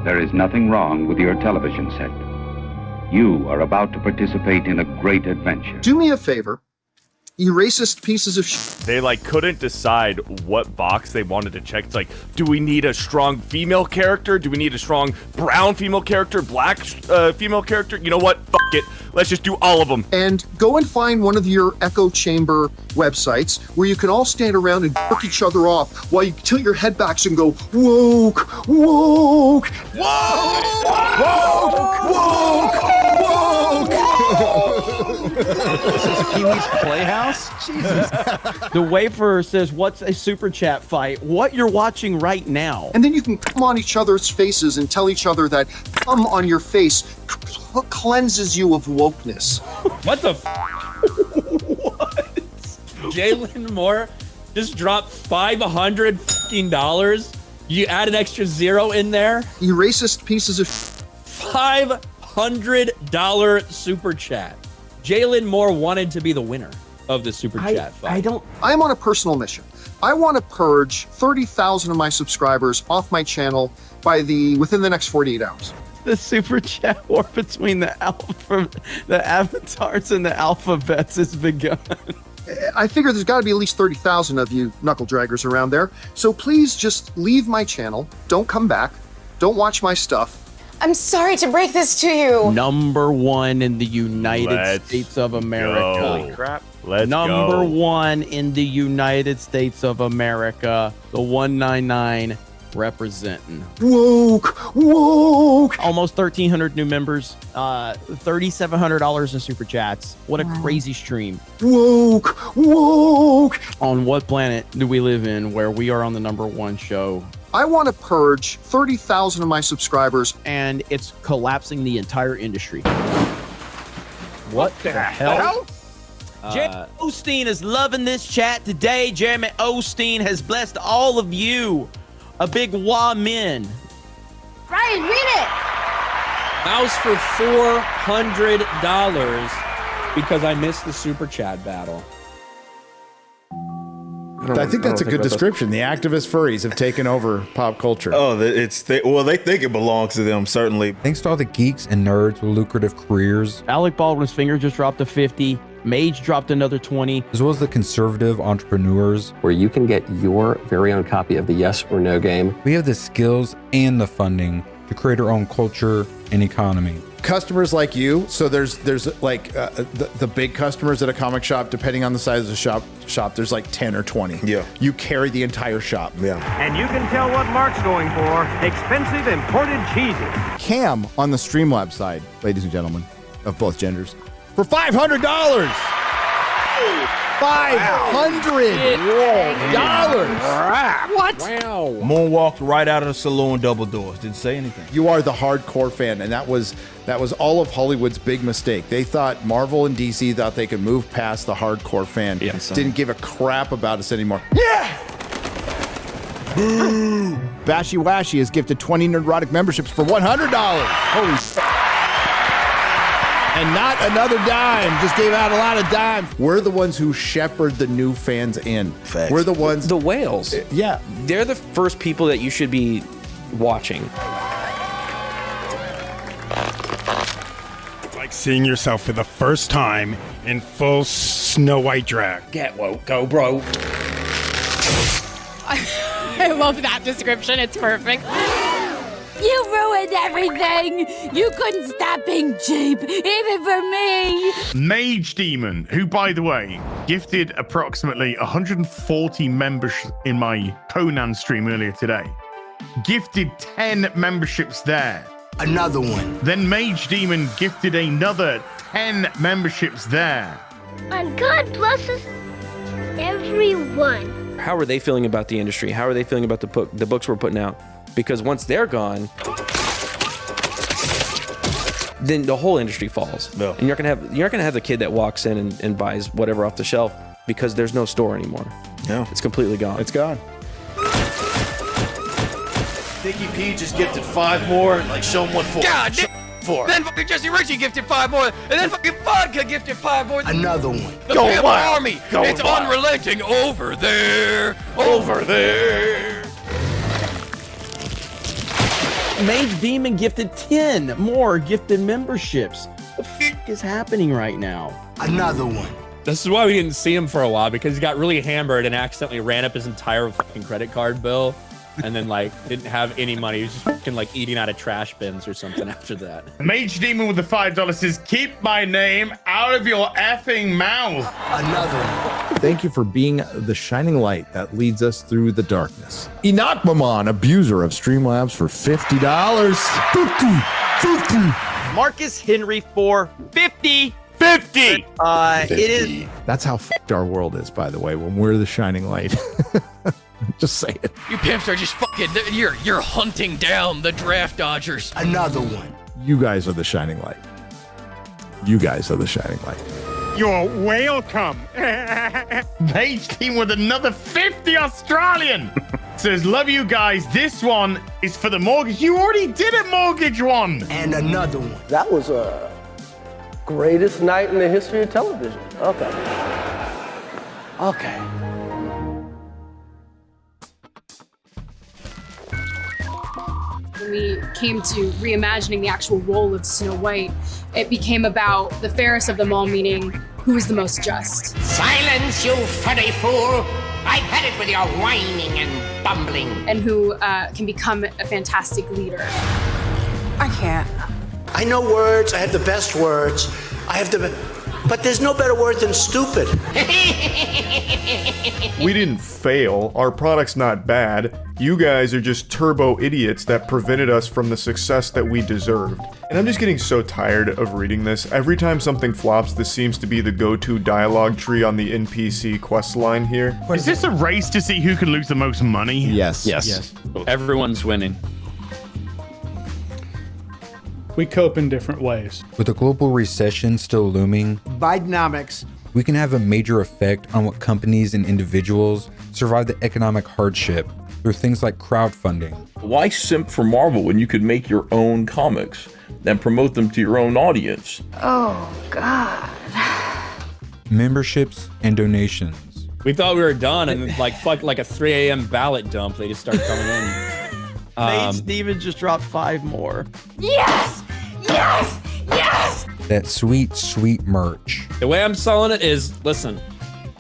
There is nothing wrong with your television set. You are about to participate in a great adventure. Do me a favor, you racist pieces of shit. They couldn't decide what box they wanted to check. It's like, do we need a strong female character? Do we need a strong brown female character? Black female character? You know what? Fuck it. Let's just do all of them. And go and find one of your echo chamber websites where you can all stand around and jerk each other off while you tilt your head backs and go, woke, woke, woke, woke, woke, woke. This is Pee-wee's Playhouse? Jesus. The Wafer says, what's a super chat fight? What you're watching right now. And then you can come on each other's faces and tell each other that come on your face cleanses you of wokeness. What the What? Jalen Moore just dropped $500. You add an extra zero in there? You racist pieces of $500 super chat. Jalen Moore wanted to be the winner of the super chat fight. I'm on a personal mission. I want to purge 30,000 of my subscribers off my channel within the next 48 hours. The super chat war between the avatars and the alphabets has begun. I figure there's got to be at least 30,000 of you knuckle draggers around there. So please just leave my channel. Don't come back. Don't watch my stuff. I'm sorry to break this to you. Number one in the United States of America. Holy crap. Let's Number go. one in the United States of America. The 199 representing. Woke, woke. Almost 1,300 new members. $3,700 in super chats. What a crazy stream. Woke, woke. On what planet do we live in where we are on the number one show? I want to purge 30,000 of my subscribers. And it's collapsing the entire industry. What the hell? Jeremy Osteen is loving this chat today. Jeremy Osteen has blessed all of you. A big wamen. Ryan, read it. Mouse for $400 because I missed the super chat battle. I think that's a good description. The activist furries have taken over pop culture. Oh, they think it belongs to them, certainly. Thanks to all the geeks and nerds with lucrative careers. Alec Baldwin's finger just dropped to 50. Mage dropped another 20. As well as the conservative entrepreneurs. Where you can get your very own copy of the Yes or No game. We have the skills and the funding to create our own culture and economy. Customers like you, so there's the big customers at a comic shop, depending on the size of the shop, there's like 10 or 20. Yeah. You carry the entire shop. Yeah. And you can tell what Mark's going for. Expensive imported cheeses. Cam on the Streamlabs side, ladies and gentlemen, of both genders, for $500. $500. What? Wow. Moonwalked right out of the saloon, double doors. Didn't say anything. You are the hardcore fan, and that was all of Hollywood's big mistake. They thought Marvel and DC thought they could move past the hardcore fan. Yeah, didn't give a crap about us anymore. Yeah! Boo! Bashy Washy has gifted 20 Nerdrotic memberships for $100. Holy shit. And not another dime. Just gave out a lot of dimes. We're the ones who shepherd the new fans in. Facts. We're the ones. The whales. Yeah. They're the first people that you should be watching. Like seeing yourself for the first time in full Snow White drag. Get woke, go bro. I love that description. It's perfect. You ruined everything. You couldn't stop being cheap, even for me. Mage Demon, who, by the way, gifted approximately 140 members in my Conan stream earlier today. Gifted 10 memberships there. Another one. Then Mage Demon gifted another 10 memberships there. And God blesses everyone. How are they feeling about the industry? How are they feeling about the books we're putting out? Because once they're gone, then the whole industry falls. Yeah. And you're not gonna have the kid that walks in and buys whatever off the shelf because there's no store anymore. Yeah. It's completely gone. It's gone. Dickie P just gifted 5 more. Like, show them what for. God damn. Then fucking Jesse Ritchie gifted 5 more, and then fucking Vodka gifted 5 more. Another one. The Pimp Army. It's unrelenting over there. Over there. Mage Demon gifted 10 more gifted memberships. What the f is happening right now? Another one. This is why we didn't see him for a while, because he got really hammered and accidentally ran up his entire fucking credit card bill, and then like didn't have any money. He was just fucking like eating out of trash bins or something after that. Mage Demon with the $5 says, keep my name out of your effing mouth. Another one. Thank you for being the shining light that leads us through the darkness. Inakmaman, abuser of Streamlabs for $50. 50. Marcus Henry for 50. 50. 50. It is. That's how f***ed our world is, by the way, when we're the shining light. Just say it. You pimps are just fucking, you're hunting down the draft dodgers. Another one. You guys are the shining light. You guys are the shining light. You're welcome. Mage Team with another 50 Australian. Says, love you guys. This one is for the mortgage. You already did a mortgage one. And another one. That was a greatest night in the history of television. Okay. When we came to reimagining the actual role of Snow White, it became about the fairest of them all, meaning who is the most just. Silence, you furry fool! I've had it with your whining and bumbling. And who can become a fantastic leader. I can't. I know words, I have the best words. But there's no better word than stupid. We didn't fail. Our product's not bad. You guys are just turbo idiots that prevented us from the success that we deserved. And I'm just getting so tired of reading this. Every time something flops, this seems to be the go-to dialogue tree on the NPC quest line here. Is this a race to see who can lose the most money? Yes. Everyone's winning. We cope in different ways. With a global recession still looming, Bidenomics. we can have a major effect on what companies and individuals survive the economic hardship through things like crowdfunding. Why simp for Marvel when you could make your own comics and promote them to your own audience? Oh, God. Memberships and donations. We thought we were done, and then, like a 3 a.m. ballot dump, they just started coming in. Mage Demon just dropped 5 more. Yes! Yes! Yes! That sweet, sweet merch. The way I'm selling it is, listen,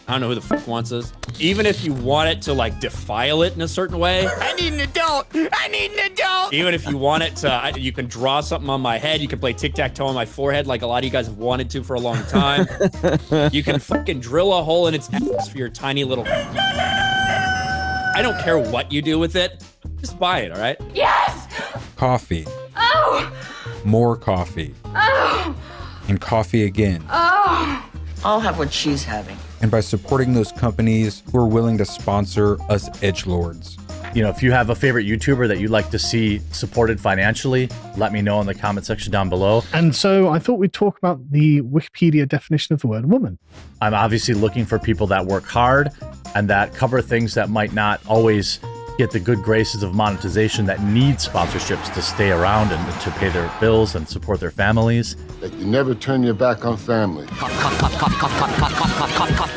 I don't know who the fuck wants this. Even if you want it to like defile it in a certain way. I need an adult! I need an adult! Even if you want it to, you can draw something on my head. You can play tic-tac-toe on my forehead like a lot of you guys have wanted to for a long time. You can fucking drill a hole in its ass for your tiny little... I don't care what you do with it. Just buy it, all right? Yes! Coffee. Oh! More coffee. Oh! And coffee again. Oh! I'll have what she's having. And by supporting those companies who are willing to sponsor us edgelords. You know, if you have a favorite YouTuber that you'd like to see supported financially, let me know in the comment section down below. And so I thought we'd talk about the Wikipedia definition of the word woman. I'm obviously looking for people that work hard and that cover things that might not always get the good graces of monetization, that need sponsorships to stay around and to pay their bills and support their families. That you never turn your back on family.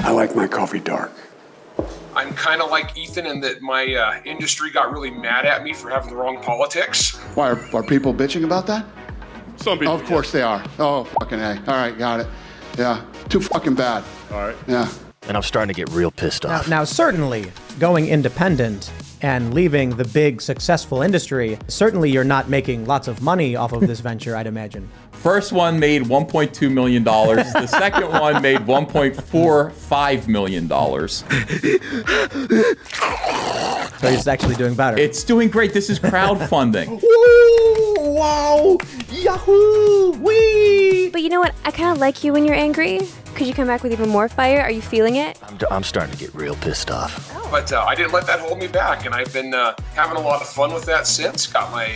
I like my coffee dark. I'm kind of like Ethan in that my industry got really mad at me for having the wrong politics. Why, are people bitching about that? Some people. Of course they are. Oh, fucking A. All right, got it. Yeah, too fucking bad. All right. Yeah. And I'm starting to get real pissed off. Now, certainly, going independent and leaving the big successful industry, certainly you're not making lots of money off of this venture, I'd imagine. First one made $1.2 million. The second one made $1.45 million. So it's actually doing better. It's doing great. This is crowdfunding. Woo! Wow! Yahoo! Wee! But you know what? I kind of like you when you're angry. Could you come back with even more fire? Are you feeling it? I'm starting to get real pissed off. But I didn't let that hold me back, and I've been having a lot of fun with that since. Got my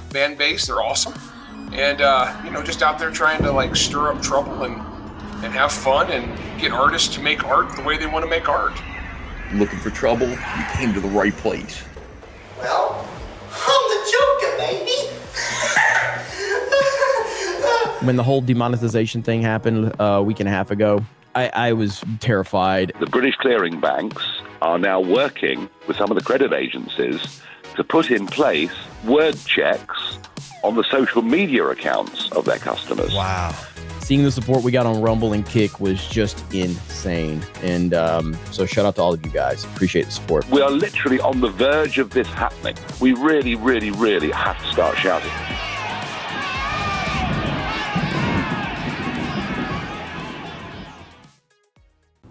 fan base, they're awesome. And, you know, just out there trying to, like, stir up trouble and have fun and get artists to make art the way they want to make art. Looking for trouble? You came to the right place. Well, I'm the Joker, baby. When the whole demonetization thing happened a week and a half ago, I was terrified. The British clearing banks are now working with some of the credit agencies to put in place word checks on the social media accounts of their customers. Wow. Seeing the support we got on Rumble and Kick was just insane. And so shout out to all of you guys. Appreciate the support. We are literally on the verge of this happening. We really, really, really have to start shouting.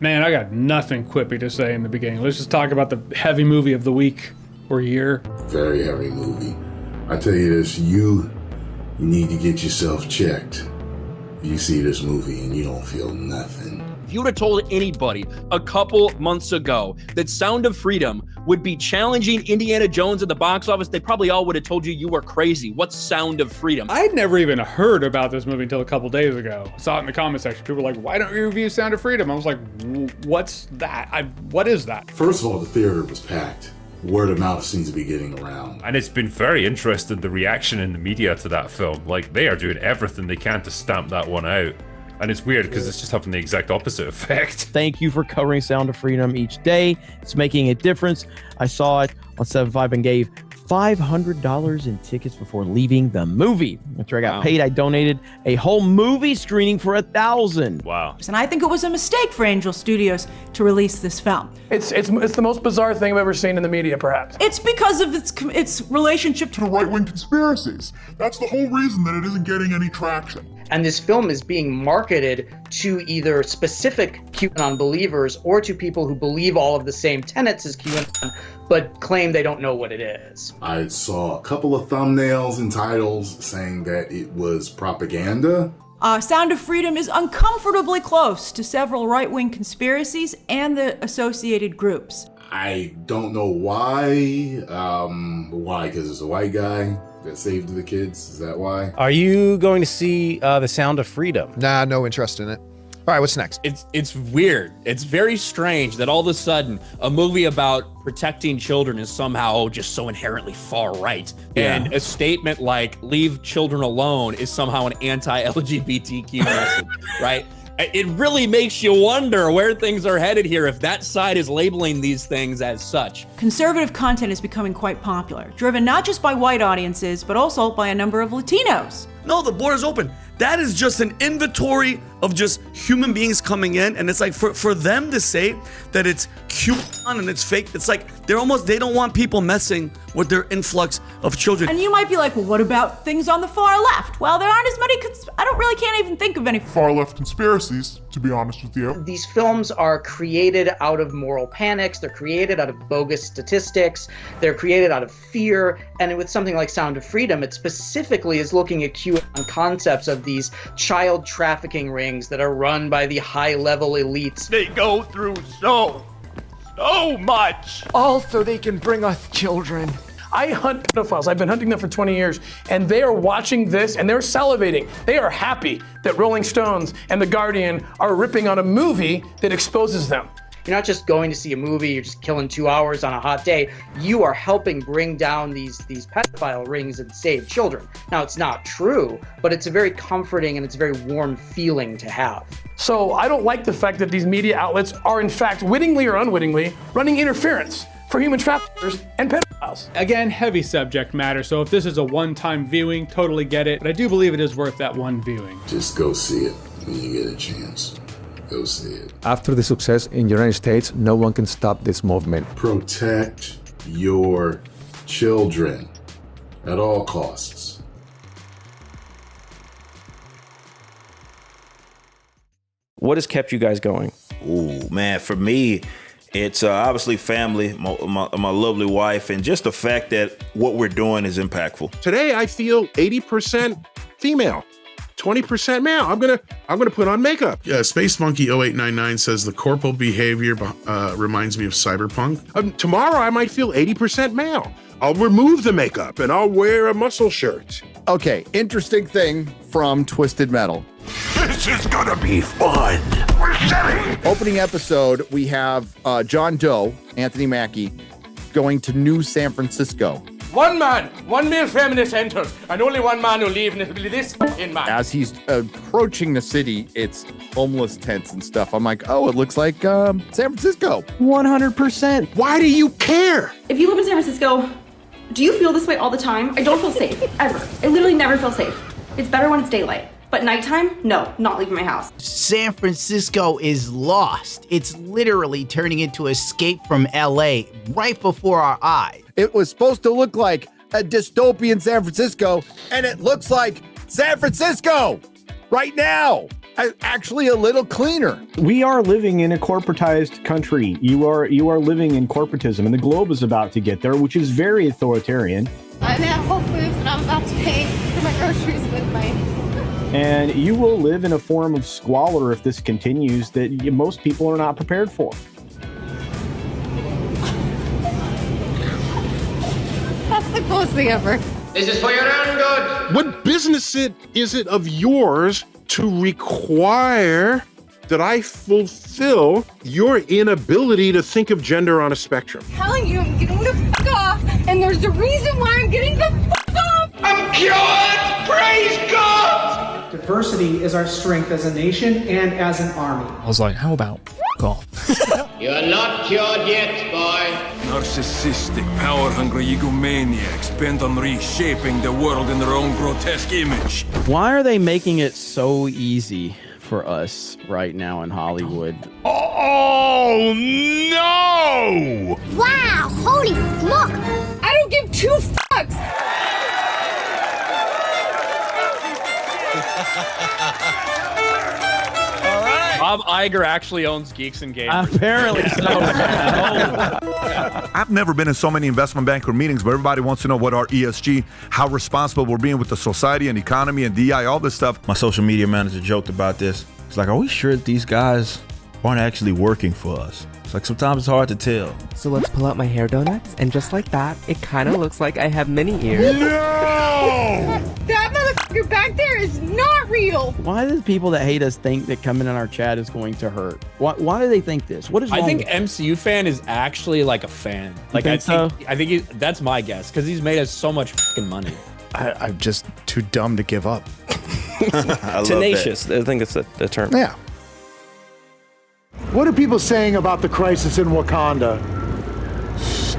Man, I got nothing quippy to say in the beginning. Let's just talk about the heavy movie of the week or year. Very heavy movie. I tell you this, you need to get yourself checked. You see this movie and you don't feel nothing. If you would have told anybody a couple months ago that Sound of Freedom would be challenging Indiana Jones at the box office, they probably all would have told you you were crazy. What's Sound of Freedom? I'd never even heard about this movie until a couple days ago. I saw it in the comment section. People were like, why don't you review Sound of Freedom? I was like, what's that? What is that? First of all, the theater was packed. Word of mouth seems to be getting around. And it's been very interesting, the reaction in the media to that film. Like, they are doing everything they can to stamp that one out. And it's weird because it's just having the exact opposite effect. Thank you for covering Sound of Freedom each day. It's making a difference. I saw it on 7.5 and gave $500 in tickets before leaving the movie. After I got paid, I donated a whole movie screening for $1,000. Wow. And I think it was a mistake for Angel Studios to release this film. It's the most bizarre thing I've ever seen in the media, perhaps. It's because of its relationship to right-wing conspiracies. That's the whole reason that it isn't getting any traction. And this film is being marketed to either specific QAnon believers or to people who believe all of the same tenets as QAnon, but claim they don't know what it is. I saw a couple of thumbnails and titles saying that it was propaganda. Sound of Freedom is uncomfortably close to several right-wing conspiracies and the associated groups. I don't know why. Why? Because it's a white guy that saved the kids? Is that why? Are you going to see The Sound of Freedom? Nah, no interest in it. All right, what's next? It's weird. It's very strange that all of a sudden a movie about protecting children is somehow just so inherently far right. Yeah. And a statement like leave children alone is somehow an anti-LGBTQ message, right? It really makes you wonder where things are headed here if that side is labeling these things as such. Conservative content is becoming quite popular, driven not just by white audiences, but also by a number of Latinos. No, the border's open. That is just an inventory of just human beings coming in. And it's like for them to say that it's QAnon and it's fake, it's like they don't want people messing with their influx of children. And you might be like, well, what about things on the far left? Well, there aren't as many, can't even think of any far left conspiracies, to be honest with you. These films are created out of moral panics. They're created out of bogus statistics. They're created out of fear. And with something like Sound of Freedom, it specifically is looking at QAnon concepts of these child trafficking rings that are run by the high-level elites. They go through so much. All so they can bring us children. I hunt pedophiles. I've been hunting them for 20 years, and they are watching this, and they're salivating. They are happy that Rolling Stones and The Guardian are ripping on a movie that exposes them. You're not just going to see a movie, you're just killing 2 hours on a hot day. You are helping bring down these pedophile rings and save children. Now, it's not true, but it's a very comforting and it's a very warm feeling to have. So I don't like the fact that these media outlets are, in fact, wittingly or unwittingly, running interference for human traffickers and pedophiles. Again, heavy subject matter, so if this is a one-time viewing, totally get it, but I do believe it is worth that one viewing. Just go see it when you get a chance. Go see it. After the success in the United States, no one can stop this movement. Protect your children at all costs. What has kept you guys going? Ooh, man, for me, it's obviously family, my lovely wife, and just the fact that what we're doing is impactful. Today, I feel 80% female. 20% male. I'm gonna put on makeup. Yeah, Space Monkey 0899 says the corporal behavior reminds me of cyberpunk. Tomorrow I might feel 80% male. I'll remove the makeup and I'll wear a muscle shirt. Okay, interesting thing from Twisted Metal. This is gonna be fun. We're silly. Opening episode, we have John Doe, Anthony Mackie, going to New San Francisco. One male feminist enters, and only one man will leave, and it'll be this fucking man. As he's approaching the city, it's homeless tents and stuff. I'm like, oh, it looks like San Francisco. 100%. Why do you care? If you live in San Francisco, Do you feel this way all the time? I don't feel safe, ever. I literally never feel safe. It's better when it's daylight. But nighttime, no, not leaving my house. San Francisco is lost. It's literally turning into Escape from LA right before our eyes. It was supposed to look like a dystopian San Francisco, and it looks like San Francisco right now. Actually a little cleaner. We are living in a corporatized country. You are living in corporatism, and the globe is about to get there, which is very authoritarian. I'm at Whole Foods and I'm about to pay for my groceries with my... And you will live in a form of squalor if this continues that most people are not prepared for. That's the coolest thing ever. This is for your own good. What business is it of yours to require that I fulfill your inability to think of gender on a spectrum? I'm telling you, I'm getting the fuck off, and there's a reason why I'm getting the fuck off. I'm cured! Praise God! Diversity is our strength as a nation and as an army. I was like, how about off? You're not cured yet, boy. Narcissistic, power-hungry egomaniacs bent on reshaping the world in their own grotesque image. Why are they making it so easy for us right now in Hollywood? Oh, no! Wow, holy smoke! I don't give two fucks! Bob Iger actually owns Geeks and Games. Apparently so. I've never been in so many investment banker meetings, but everybody wants to know what our ESG, how responsible we're being with the society and economy and DI, all this stuff. My social media manager joked about this. It's like, are we sure that these guys aren't actually working for us? It's like sometimes it's hard to tell. So let's pull out my hair donuts, and just like that, it kind of looks like I have mini ears. No! That motherfucker back there is not real! Why do the people that hate us think that coming in our chat is going to hurt? Why do they think this? What is wrong I think with MCU fan is actually like a fan. Like think so? I think that's my guess because he's made us so much fucking money. I'm just too dumb to give up. Tenacious. I think it's the term. Yeah. What are people saying about the crisis in Wakanda?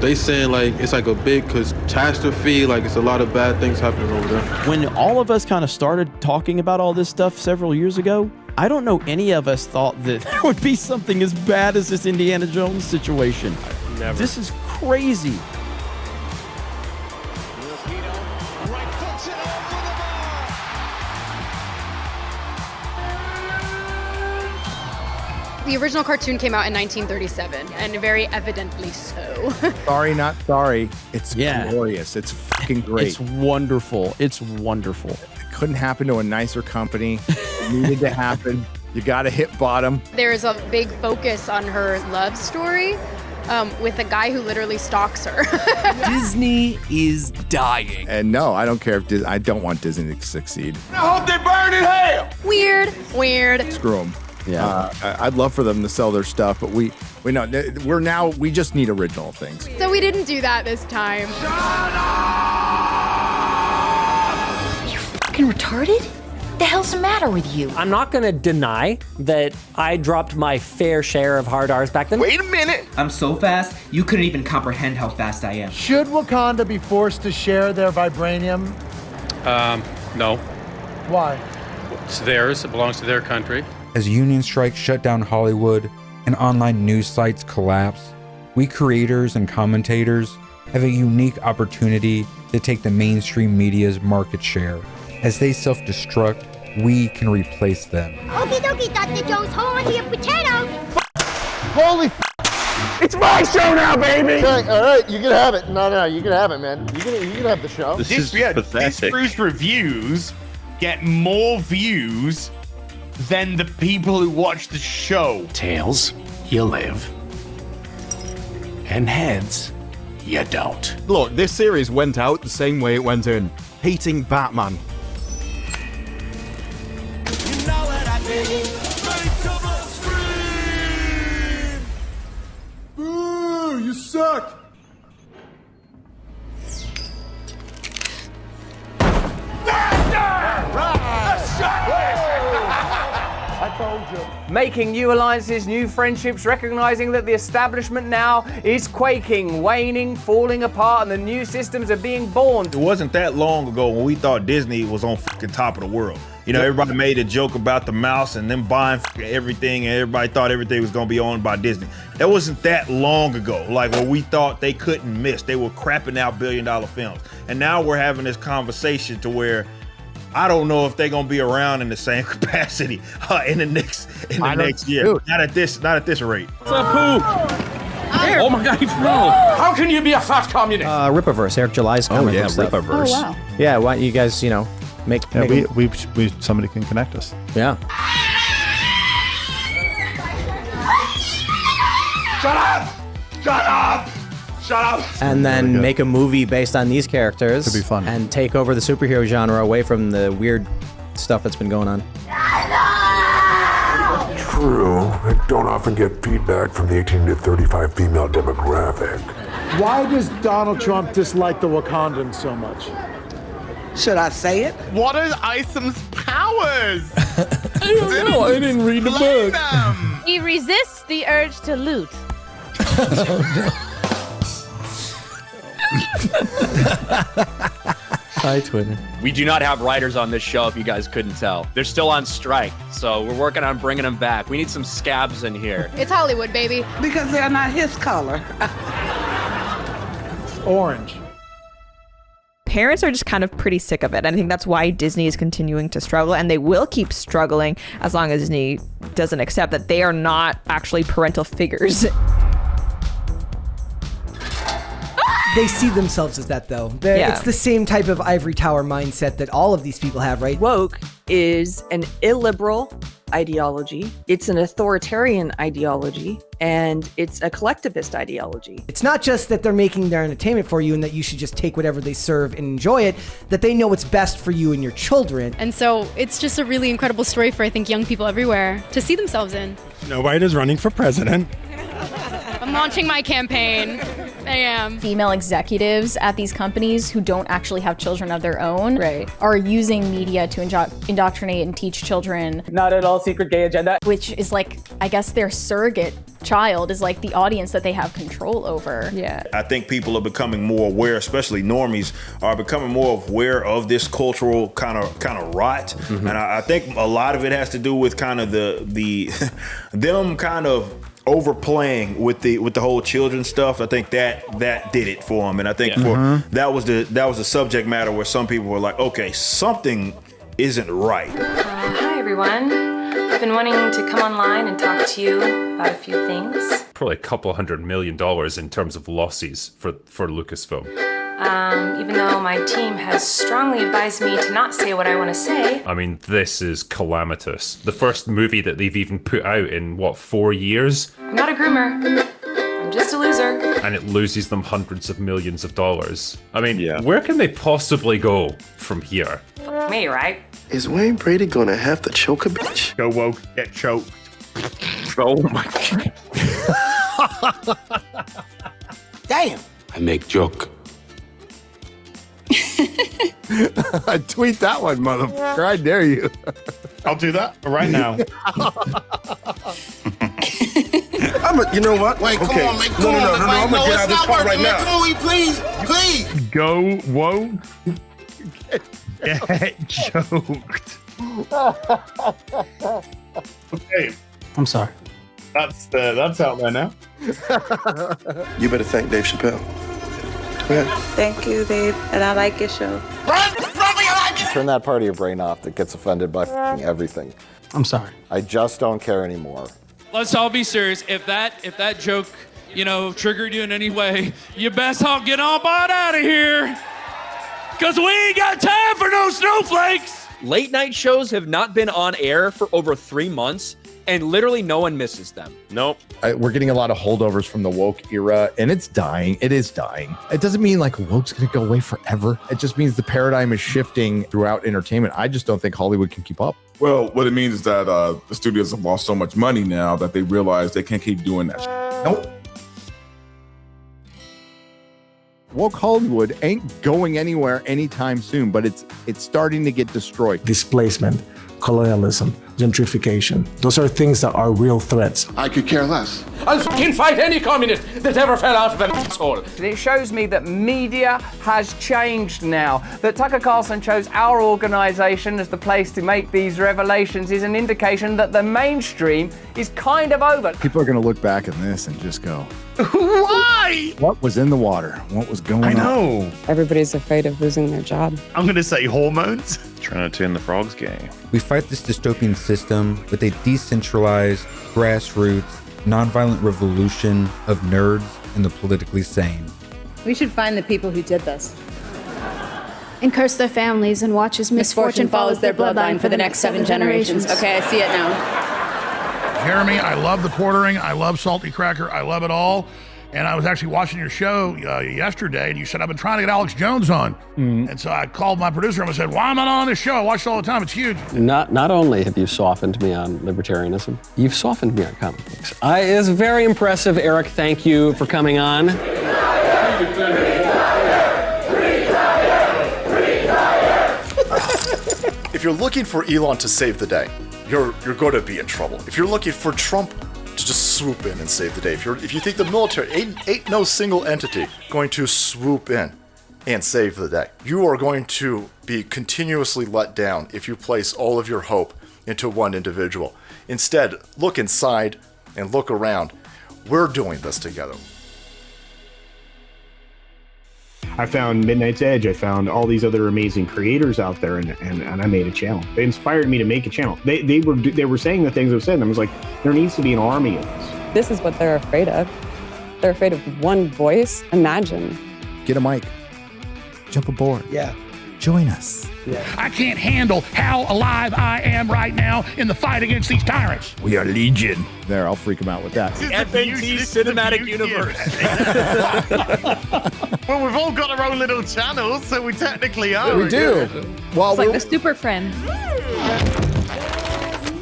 They saying like it's like a big catastrophe, like it's a lot of bad things happening over there. When all of us kind of started talking about all this stuff several years ago, I don't know any of us thought that there would be something as bad as this Indiana Jones situation. Never. This is crazy. The original cartoon came out in 1937, and very evidently so. Sorry, not sorry. It's glorious. It's fucking great. It's wonderful. It's wonderful. It couldn't happen to a nicer company. It needed to happen. You got to hit bottom. There's a big focus on her love story with a guy who literally stalks her. Disney is dying. And no, I don't care if I don't want Disney to succeed. I hope they burn in hell! Weird. Screw them. Yeah, I'd love for them to sell their stuff, but we just need original things. So we didn't do that this time. You fucking retarded? The hell's the matter with you? I'm not gonna deny that I dropped my fair share of hard R's back then. Wait a minute! I'm so fast, you couldn't even comprehend how fast I am. Should Wakanda be forced to share their vibranium? No. Why? It's theirs. It belongs to their country. As union strikes shut down Hollywood and online news sites collapse, we creators and commentators have a unique opportunity to take the mainstream media's market share. As they self-destruct, we can replace them. Okie dokie, Dr. Jones, hold on to your potatoes. Holy It's my show now, baby! Okay, all right, you can have it. No, you can have it, man. You can have the show. These Bruce reviews get more views than the people who watch the show. Tails, you live. And heads, you don't. Look, this series went out the same way it went in. Hating Batman. Boo! You suck! I told Making new alliances, new friendships, recognizing that the establishment now is quaking, waning, falling apart, and the new systems are being born. It wasn't that long ago when we thought Disney was on fucking top of the world. You know, everybody made a joke about the mouse and them buying everything, and everybody thought everything was gonna be owned by Disney. That wasn't that long ago, like when we thought they couldn't miss. They were crapping out billion-dollar films. And now we're having this conversation to where I don't know if they're gonna be around in the same capacity in the next year. Dude. Not at this rate. What's up, Pooh? Oh my God, he flew. How can you be a fat communist? Rippaverse, Eric July's comic book stuff. Rippaverse. Oh, wow. Yeah, why don't you guys, make we somebody can connect us. Yeah. Shut up! Shut up! Shut up! And then make a movie based on these characters. Could be fun. And take over the superhero genre away from the weird stuff that's been going on. True, I don't often get feedback from the 18 to 35 female demographic. Why does Donald Trump dislike the Wakandans so much? Should I say it? What are Isom's powers? I don't know. I didn't read the book. He resists the urge to loot. Hi, Twitter. We do not have writers on this show, if you guys couldn't tell. They're still on strike, so we're working on bringing them back. We need some scabs in here. It's Hollywood, baby. Because they're not his color. It's orange. Parents are just kind of pretty sick of it. And I think that's why Disney is continuing to struggle, and they will keep struggling as long as Disney doesn't accept that they are not actually parental figures. They see themselves as that, though. It's the same type of ivory tower mindset that all of these people have, right? Woke is an illiberal ideology. It's an authoritarian ideology, and it's a collectivist ideology. It's not just that they're making their entertainment for you and that you should just take whatever they serve and enjoy it, that they know what's best for you and your children. And so it's just a really incredible story for, I think, young people everywhere to see themselves in. Nobody's running for president. I'm launching my campaign. I am. Female executives at these companies who don't actually have children of their own are using media to indoctrinate and teach children. Not at all secret gay agenda. Which is like, I guess their surrogate child is like the audience that they have control over. Yeah. I think people are becoming more aware, especially normies, are becoming more aware of this cultural kind of rot. Mm-hmm. And I think a lot of it has to do with kind of the them kind of overplaying with the whole children stuff. I think that did it for them, and I think that was the subject matter where some people were like, okay, something isn't right. Hi everyone. I've been wanting to come online and talk to you about a few things. Probably $200 million in terms of losses for Lucasfilm. Even though my team has strongly advised me to not say what I want to say. I mean, this is calamitous. The first movie that they've even put out in, 4 years? I'm not a groomer. I'm just a loser. And it loses them hundreds of millions of dollars. I mean, where can they possibly go from here? Fuck me, right? Is Wayne Brady gonna have to choke a bitch? Go woke, get choked. Oh my God. Damn! I make joke. Tweet that one, motherfucker. I dare you. I'll do that right now. You know what? Wait, come on, man. Come on, No, I'm gonna get out of this part right now. Come on, please. Go woke. Get choked. Okay. I'm sorry. That's out there now. You better thank Dave Chappelle. Thank you, Dave, and I like your show. Turn that part of your brain off that gets offended by f***ing everything. I'm sorry. I just don't care anymore. Let's all be serious. If that joke, triggered you in any way, you best all get on out of here. Because we ain't got time for no snowflakes. Late night shows have not been on air for over 3 months, and literally no one misses them. Nope. We're getting a lot of holdovers from the woke era, and it's dying. It is dying. It doesn't mean like woke's going to go away forever. It just means the paradigm is shifting throughout entertainment. I just don't think Hollywood can keep up. Well, what it means is that the studios have lost so much money now that they realize they can't keep doing that. Nope. Woke Hollywood ain't going anywhere anytime soon, but it's starting to get destroyed. Displacement. colonialism, gentrification. Those are things that are real threats. I could care less. I'll fucking fight any communist that ever fell out of an asshole. It shows me that media has changed now. That Tucker Carlson chose our organization as the place to make these revelations is an indication that the mainstream is kind of over. People are going to look back at this and just go, Why? what was in the water? What was going on? I know. Everybody's afraid of losing their job. I'm going to say hormones. Trying to turn the frogs gay. We fight this dystopian system with a decentralized, grassroots, nonviolent revolution of nerds and the politically sane. We should find the people who did this. And curse their families and watch as misfortune follows their bloodline for the next 7 generations. Okay, I see it now. Jeremy, I love the quartering. I love Salty Cracker. I love it all. And I was actually watching your show yesterday, and you said, I've been trying to get Alex Jones on. And so I called my producer and I said, why am I not on this show? I watch it all the time. It's huge. Not only have you softened me on libertarianism, you've softened me on comic books. It's very impressive, Eric. Thank you for coming on. If you're looking for Elon to save the day, you're going to be in trouble. If you're looking for Trump to just swoop in and save the day, if you think the military ain't no single entity going to swoop in and save the day, you are going to be continuously let down if you place all of your hope into one individual. Instead, look inside and look around. We're doing this together. I found Midnight's Edge. I found all these other amazing creators out there, and I made a channel. They inspired me to make a channel. They were saying the things I've said, and I was like, there needs to be an army of this. This is what they're afraid of. They're afraid of one voice. Imagine. Get a mic. Jump aboard. Yeah. Join us. I can't handle how alive I am right now in the fight against these tyrants. We are Legion. There, I'll freak them out with that. FNT Cinematic Universe. Well, we've all got our own little channels, so we technically are. We do. Well, It's like the Super Friends.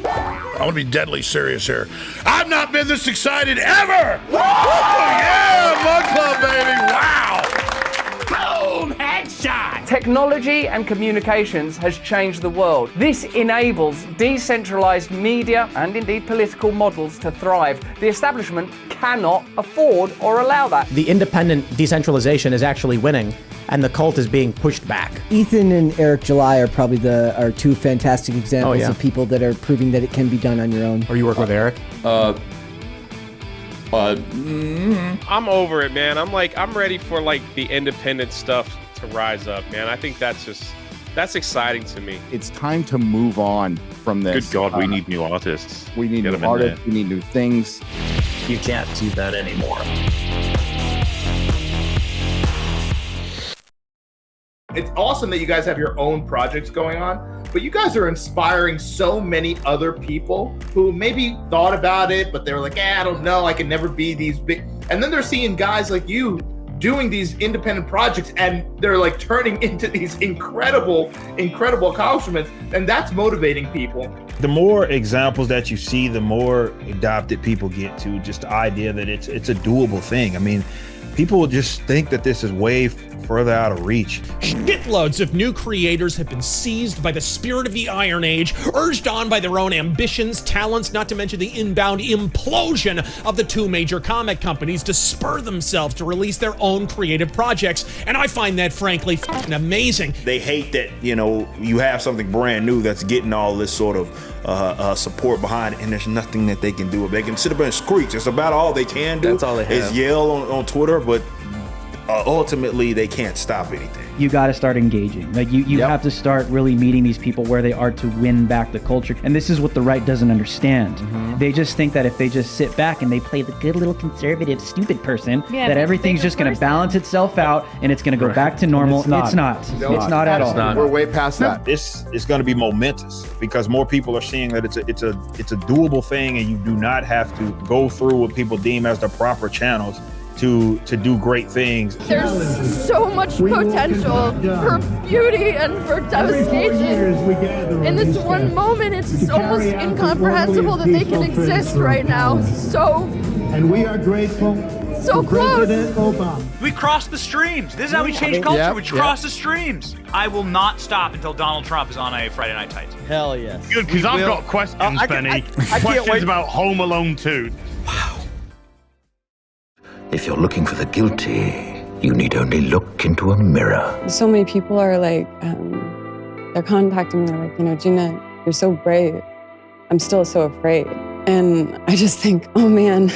I want to be deadly serious here. I've not been this excited ever! Oh, yeah, Mug Club, baby! Wow! Boom! Headshot! Technology and communications has changed the world. This enables decentralized media and indeed political models to thrive. The establishment cannot afford or allow that. The independent decentralization is actually winning, and the cult is being pushed back. Ethan and Eric July are probably our two fantastic examples of people that are proving that it can be done on your own. Or you work with Eric? I'm over it, man. I'm ready for the independent stuff to rise up, man. I think that's exciting to me. It's time to move on from this. Good God, we need new artists. We need new artists. We need new things. You can't do that anymore. It's awesome that you guys have your own projects going on, but you guys are inspiring so many other people who maybe thought about it, but they were like, I don't know, I can never be these big. And then they're seeing guys like you doing these independent projects, and they're turning into these incredible accomplishments, and that's motivating people. The more examples that you see, the more adopted people get to just the idea that it's a doable thing. I mean, people will just think that this is way further out of reach. Shitloads of new creators have been seized by the spirit of the Iron Age, urged on by their own ambitions, talents, not to mention the inbound implosion of the two major comic companies to spur themselves to release their own creative projects. And I find that frankly f***ing amazing. They hate that, you have something brand new that's getting all this sort of support behind it, and there's nothing that they can do. They can sit up and screech. It's about all they can do. That's all they have. Is yell on Twitter, but ultimately they can't stop anything. You got to start engaging. You have to start really meeting these people where they are to win back the culture. And this is what the right doesn't understand. They just think that if they just sit back and they play the good little conservative stupid person, that everything's just going to balance itself out and it's going to go back to normal. It's not. It's not at all. We're way past that. This is going to be momentous because more people are seeing that it's a doable thing, and you do not have to go through what people deem as the proper channels to do great things. There's so much potential for beauty and for devastation. In this one moment, it's almost incomprehensible that they can exist right now. And we are grateful So close. We cross the streams. This is how we change culture. We cross the streams. I will not stop until Donald Trump is on a Friday Night Tights. Hell yes. Good, because I've got questions, Benny. Questions about Home Alone 2. If you're looking for the guilty, you need only look into a mirror. So many people are like, they're contacting me like, Gina, you're so brave. I'm still so afraid. And I just think, oh man,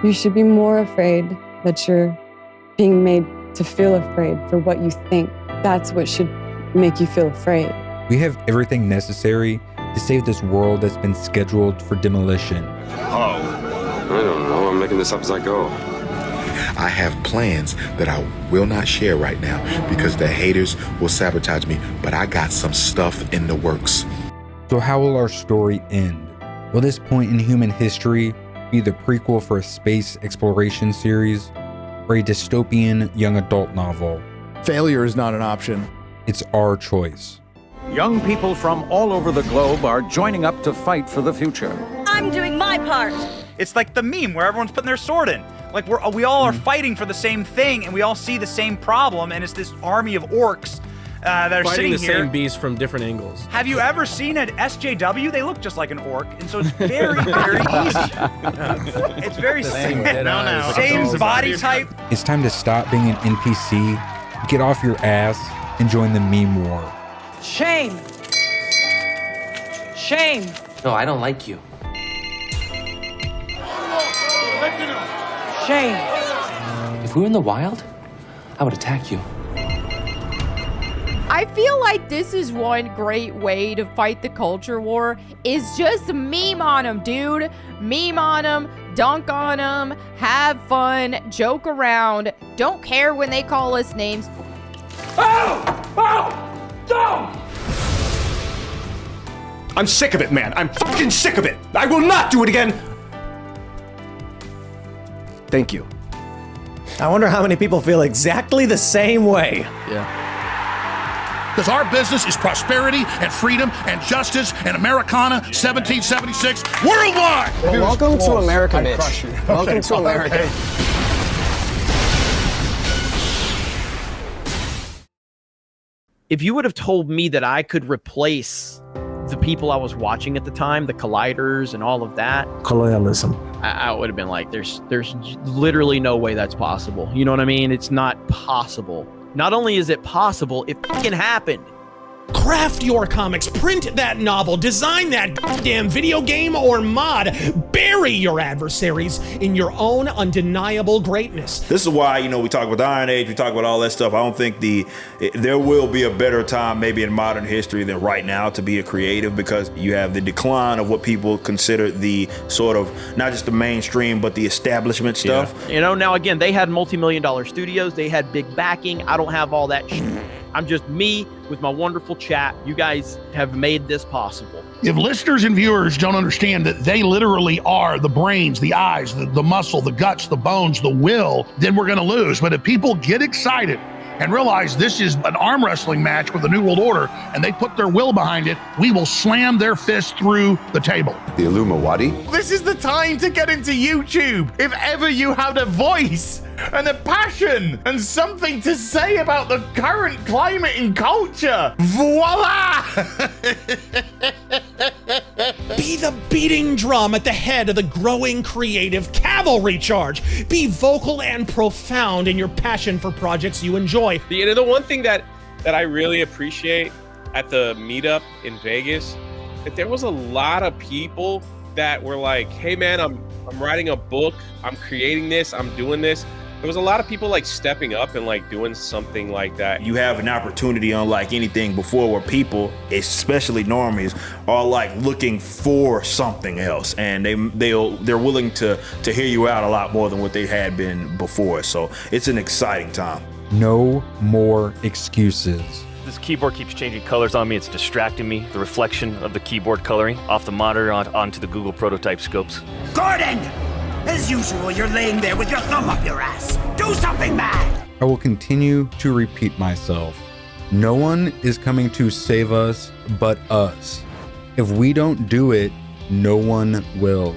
you should be more afraid that you're being made to feel afraid for what you think. That's what should make you feel afraid. We have everything necessary to save this world that's been scheduled for demolition. Oh. I don't know. I'm making this up as I go. I have plans that I will not share right now because the haters will sabotage me, but I got some stuff in the works. So how will our story end? Will this point in human history be the prequel for a space exploration series or a dystopian young adult novel? Failure is not an option. It's our choice. Young people from all over the globe are joining up to fight for the future. I'm doing my part. It's like the meme where everyone's putting their sword in. Like we all are fighting for the same thing, and we all see the same problem, and it's this army of orcs that are fighting sitting the here. same beast from different angles. Have you ever seen an SJW? They look just like an orc, and so it's very, very easy. It's very same body type. It's time to stop being an NPC, get off your ass, and join the meme war. Shame. Shame. No, I don't like you. Shame. If we were in the wild, I would attack you. I feel like this is one great way to fight the culture war is just meme on them, dude. Meme on them, dunk on them, have fun, joke around. Don't care when they call us names. I'm sick of it, man. I'm fucking sick of it. I will not do it again. Thank you. I wonder how many people feel exactly the same way. Yeah. Because our business is prosperity and freedom and justice and Americana 1776 worldwide. Well, welcome to America, bitch. Welcome to America. If you would have told me that I could replace the people I was watching at the time, the colliders and all of that, Colonialism. I would have been like, there's literally no way that's possible. You know what I mean? It's not possible. Not only is it possible, it fucking happened. Craft your comics, print that novel, design that damn video game or mod. Bury your adversaries in your own undeniable greatness. This is why, we talk about the Iron Age, we talk about all that stuff. I don't think there will be a better time maybe in modern history than right now to be a creative, because you have the decline of what people consider the sort of, not just the mainstream, but the establishment stuff. Yeah. Now again, they had multi-million-dollar studios, they had big backing. I don't have all that shit. I'm just me with my wonderful chat. You guys have made this possible. If listeners and viewers don't understand that they literally are the brains, the eyes, the muscle, the guts, the bones, the will, then we're going to lose. But if people get excited and realize this is an arm wrestling match with the New World Order and they put their will behind it, we will slam their fist through the table. The Illuminati? This is the time to get into YouTube. If ever you had a voice and a passion and something to say about the current climate in culture, voila! Be the beating drum at the head of the growing creative cavalry charge. Be vocal and profound in your passion for projects you enjoy. The one thing that I really appreciate at the meetup in Vegas, that there was a lot of people that were like, hey man, I'm writing a book, I'm creating this, I'm doing this. There was a lot of people like stepping up and like doing something like that. You have an opportunity unlike anything before, where people, especially normies, are like looking for something else, and they're willing to hear you out a lot more than what they had been before. So it's an exciting time. No more excuses. This keyboard keeps changing colors on me. It's distracting me. The reflection of the keyboard coloring off the monitor onto the Google prototype scopes. Gordon! As usual, you're laying there with your thumb up your ass. Do something, man! I will continue to repeat myself. No one is coming to save us but us. If we don't do it, no one will.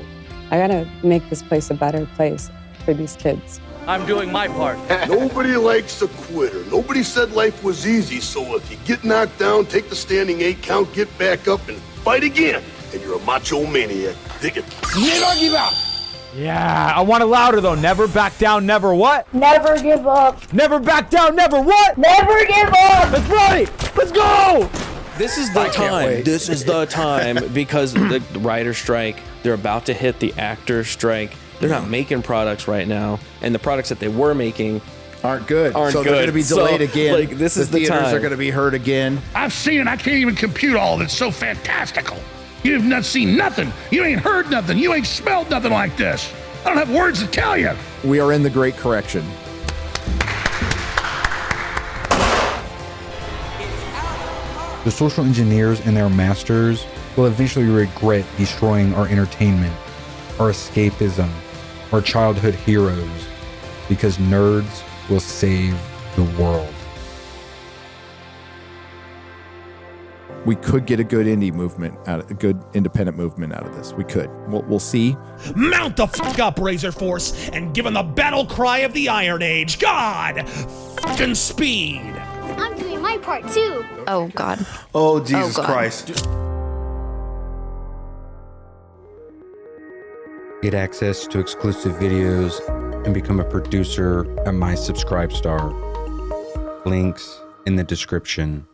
I gotta make this place a better place for these kids. I'm doing my part. Nobody likes a quitter. Nobody said life was easy, so if you get knocked down, take the standing 8 count, get back up, and fight again. And you're a macho maniac. Dig it. Never give up. Yeah, I want it louder though. Never back down, never what? Never give up. Never back down, never what? Never give up. Let's run. Let's go. This is the time. This is the time because the writer strike, they're about to hit the actor strike. They're not making products right now, and the products that they were making aren't good. So they're going to be delayed again. Like, this is the theaters time. are going to be hurt again. I've seen it. I can't even compute all of it. It's so fantastical. You've not seen nothing. You ain't heard nothing. You ain't smelled nothing like this. I don't have words to tell you. We are in the Great Correction. The social engineers and their masters will eventually regret destroying our entertainment, our escapism, our childhood heroes, because nerds will save the world. We could get a good indie movement a good independent movement out of this. We could. We'll see. Mount the fuck up, Razor Force, and give him the battle cry of the Iron Age. God, fucking speed. I'm doing my part too. Oh God. Oh Jesus Christ. Get access to exclusive videos and become a producer at my Subscribe Star. Links in the description.